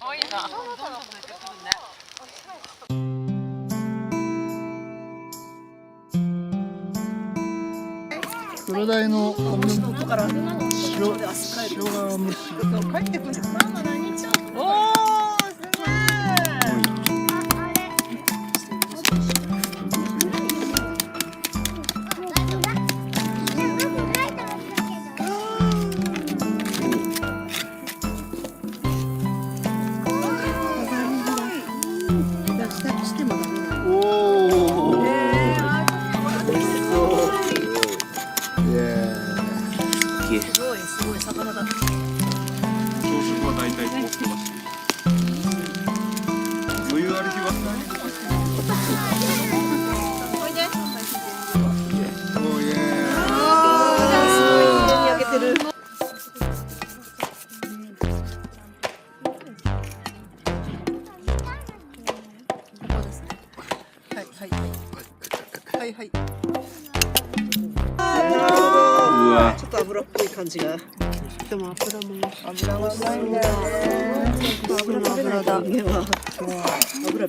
可愛いな。どんどん出てくるね。黒鯛のもしの音から塩明日帰る。塩が蒸し。帰ってくる。ママ何言っちゃうの？おー、すげえ。おお。美味しそう。イエーイ。すごいすごい魚だ。朝食は大体こうしてました。余裕ある日はおいで。おーイエすごい上に上げてる。はいはい。うわちょっと油っぽい感じが。でも油がうまいんだよね。油だ。油。